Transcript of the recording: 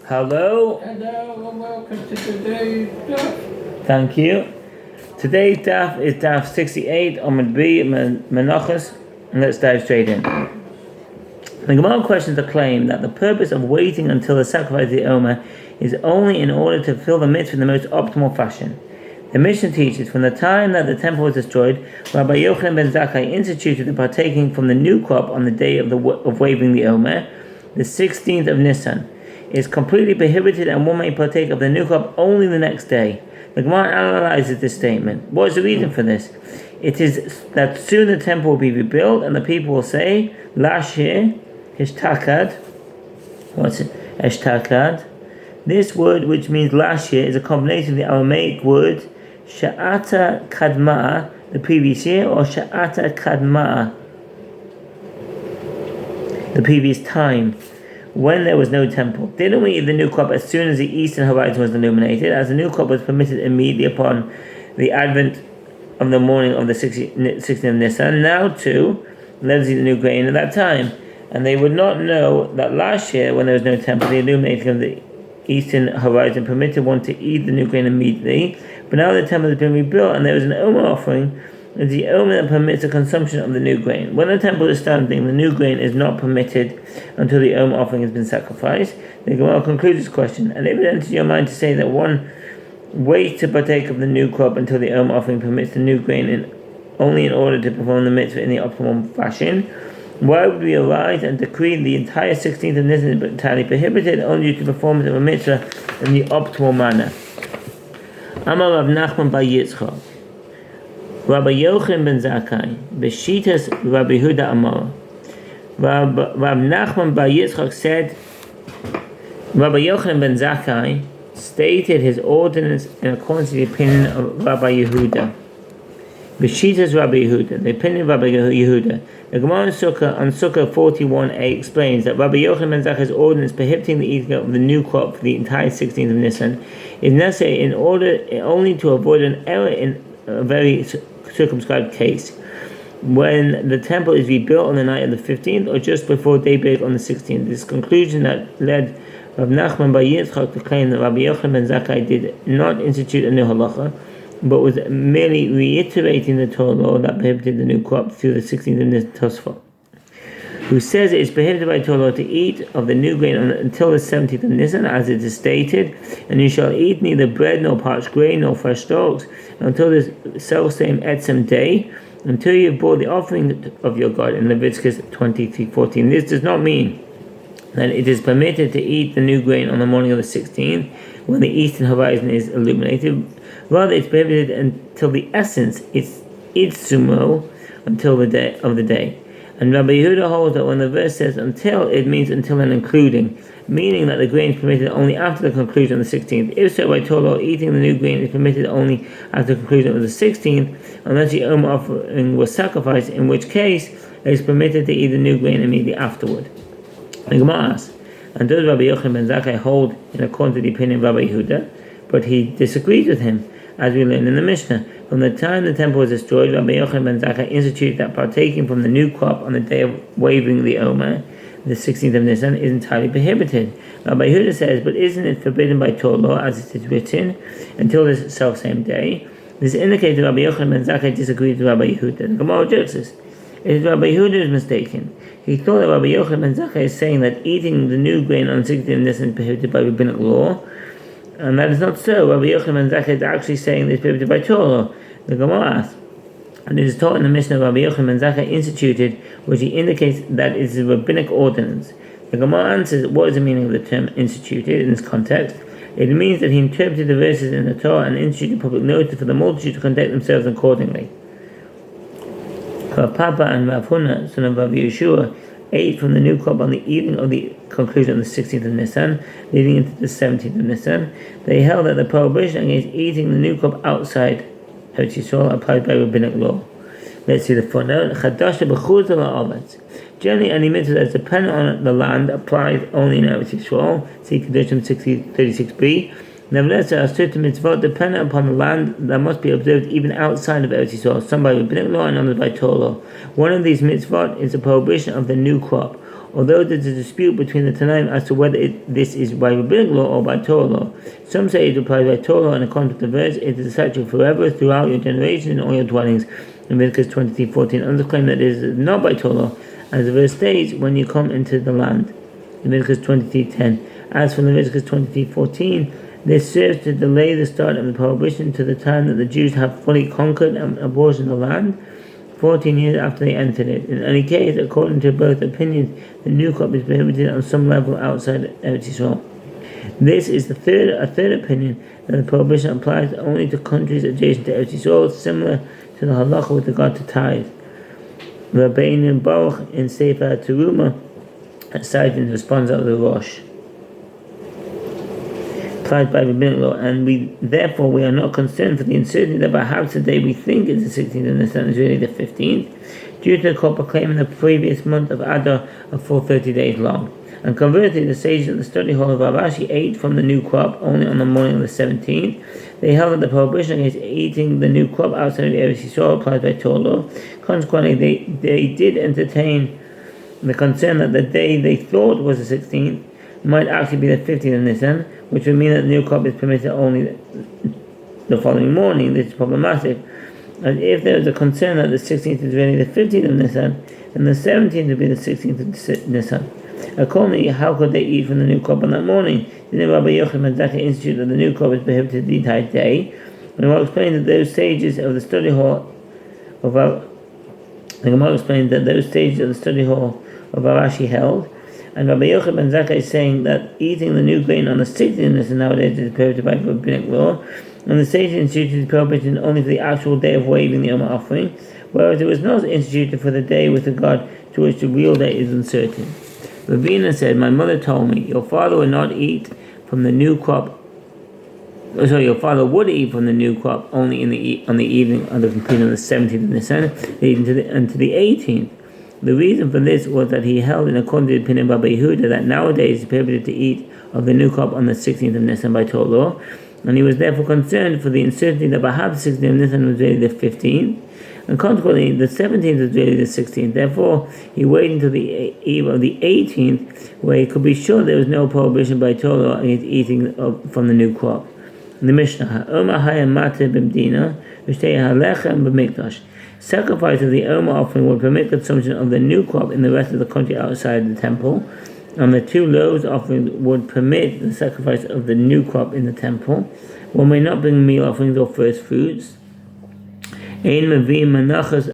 Hello. Hello and welcome to today's Daf. Thank you. Today's Daf is Daf 68, Omer Menachot, and let's dive straight in. The Gemara questions the claim that the purpose of waiting until the sacrifice of the Omer is only in order to fulfill the mitzvah in the most optimal fashion. The Mishnah teaches, from the time that the temple was destroyed, Rabbi Yochanan ben Zakkai instituted the partaking from the new crop on the day of waving the Omer, the 16th of Nisan. It is completely prohibited, and one may partake of the new crop only the next day. The Gemara analyzes this statement. What is the reason for this? It is that soon the temple will be rebuilt, and the people will say, Lashir, Hishtakad. What's it? Hishtakad. This word, which means Lashir, is a combination of the Aramaic word Sha'ata Kadma'a, the previous year, or Sha'ata Kadma'a, the previous time, when there was no temple. Didn't we eat the new crop as soon as the eastern horizon was illuminated, as the new crop was permitted immediately upon the advent of the morning of the 16th of Nisan? Now too, let us eat the new grain at that time. And they would not know that last year, when there was no temple, the illuminating of the eastern horizon permitted one to eat the new grain immediately. But now the temple has been rebuilt, and there is an Omer offering. It's the Omer that permits the consumption of the new grain. When the temple is standing, the new grain is not permitted until the Omer offering has been sacrificed. The Gemara concludes this question. And if it enters your mind to say that one waits to partake of the new crop until the Omer offering permits the new grain only in order to perform the mitzvah in the optimal fashion, why would we arise and decree the entire 16th of Nisan is entirely prohibited only due to the performance of a mitzvah in the optimal manner? Amar Rav Nachman bar Yitzchak, Rabbi Yochanan ben Zakkai, Beshitas Rabbi Huda Amar. Rav Nachman bar Yitzchak said, Rabbi Yochanan ben Zakkai stated his ordinance in accordance to the opinion of Rabbi Yehuda. Beshitas Rabbi Yehuda, the opinion of Rabbi Yehuda. The Gemara on Sukkah 41a explains that Rabbi Yochanan ben Zakkai's ordinance prohibiting the eating of the new crop for the entire 16th of Nisan is necessary in order only to avoid an error in a very circumscribed case, when the temple is rebuilt on the night of the 15th or just before daybreak on the 16th. This conclusion that led Rav Nachman bar Yitzchak to claim that Rabbi Yochanan ben Zakkai did not institute a new halacha, but was merely reiterating the Torah law that prohibited the new crop through the 16th of Nisan Tosfot, who says it is prohibited by Torah law to eat of the new grain until the 17th of Nisan, as it is stated, and you shall eat neither bread nor parched grain nor fresh stalks until the self-same Etzem day, until you have brought the offering of your God in Leviticus 23:14. This does not mean that it is permitted to eat the new grain on the morning of the 16th when the eastern horizon is illuminated. Rather, it's prohibited until the essence is itsumo, until the day of the day. And Rabbi Yehuda holds that when the verse says until, it means until and including, meaning that the grain is permitted only after the conclusion of the 16th. If so, by Torah, eating the new grain is permitted only after the conclusion of the 16th, unless the Omer offering was sacrificed, in which case it is permitted to eat the new grain immediately afterward. The Gemara asks, and does Rabbi Yochanan ben Zakkai hold in accordance with the opinion of Rabbi Yehuda? But he disagrees with him, as we learn in the Mishnah. From the time the temple was destroyed, Rabbi Yochanan ben Zakkai instituted that partaking from the new crop on the day of waving the Omer, the 16th of Nisan, is entirely prohibited. Rabbi Yehuda says, but isn't it forbidden by Torah law, as it is written, until this self-same day? This indicates that Rabbi Yochanan ben Zakkai disagrees with Rabbi Yehuda. The Gemara objects this. It is Rabbi Yehuda is mistaken. He thought that Rabbi Yochanan ben Zakkai is saying that eating the new grain on the 16th of Nisan is prohibited by rabbinic law, and that is not so. Rabbi Yochanan ben Zakkai is actually saying that it's prohibited by Torah law. The Gemara asks, and it is taught in the Mishnah Rabbi Yochanan ben Zakkai instituted, which he indicates that it is a rabbinic ordinance. The Gemara answers, what is the meaning of the term instituted in this context? It means that he interpreted the verses in the Torah and instituted public notice for the multitude to conduct themselves accordingly. Rav Papa and Rav Huna, son of Rav Yeshua, ate from the new crop on the evening of the conclusion of the 16th of Nisan, leading into the 17th of Nisan. They held that the prohibition against eating the new crop outside Eretz Yisrael applied by rabbinic law. Let's see the footnote. Chadash b'chutz ha'aretz. Generally, any mitzvah that is dependent on the land applies only in Eretz Yisrael. See Condition 36b. Nevertheless, there are certain mitzvot dependent upon the land that must be observed even outside of Eretz Yisrael, some by rabbinic law and others by Torah law. One of these mitzvot is the prohibition of the new crop. Although there's a dispute between the Tanaim as to whether this is by rabbinic law or by Torah law. Some say it applies by Torah law, and according to the verse, it is a statute forever throughout your generation in all your dwellings, in Leviticus 23:14. Others claim that it is not by Torah law, as the verse states, when you come into the land, Leviticus 23:10. As for Leviticus 23:14, this serves to delay the start of the prohibition to the time that the Jews have fully conquered and apportioned the land, 14 years after they entered it. In any case, according to both opinions, the new crop is prohibited on some level outside Eretz Yisrael. This is a third opinion, that the prohibition applies only to countries adjacent to Eretz Yisrael, similar to the halacha with regard to tithes. Rabbi Baruch in Sefer Teruma cited in response of the Rosh. Applied by rabbinic law, and we are not concerned for the uncertainty that perhaps today we think it's the 16th and the sun is really the 15th, due to the crop proclaiming the previous month of Adar a full 30 days long. And conversely, the sages of the study hall of Rabashi ate from the new crop only on the morning of the 17th. They held that the prohibition against eating the new crop outside of Eretz Yisrael applies by Torah law. Consequently, they did entertain the concern that the day they thought was the 16th might actually be the 15th of Nisan, which would mean that the new crop is permitted only the following morning. This is problematic. And if there is a concern that the 16th is really the 15th of Nisan, then the 17th would be the 16th of Nisan. Accordingly, how could they eat from the new crop on that morning? Didn't Rabbi Yochanan ben Zakkai institute that the new crop is prohibited the entire day? And Gemara explained that those stages of the study hall of Rashi held, and Rabbi Yochanan ben Zakkai is saying that eating the new grain on the 16th of Nisan nowadays is prohibited by rabbinic law, and the sage instituted prohibition only for the actual day of waving the Omer offering, whereas it was not instituted for the day with regard to which the real day is uncertain. Ravina said, "My mother told me, your father would not eat from the new crop. Your father would eat from the new crop only on the evening of the completion of the 17th of Nisan, leading to the 18th. The reason for this was that he held, in according to the opinion of Rabbi Yehuda, that nowadays it's prohibited to eat of the new crop on the 16th of Nisan by Torah law, and he was therefore concerned for the uncertainty that perhaps the 16th of Nisan was really the 15th, and consequently the 17th was really the 16th. Therefore, he waited until the eve of the 18th, where he could be sure there was no prohibition by Torah law against eating from the new crop." The Mishnah, Omer hayam mate b'mdina, v'shtei halechem b'mikdash. Sacrifice of the Omer offering would permit consumption of the new crop in the rest of the country outside the temple, and the 2 loaves offering would permit the sacrifice of the new crop in the temple. One may not bring meal offerings or first fruits. Ein mevim menachos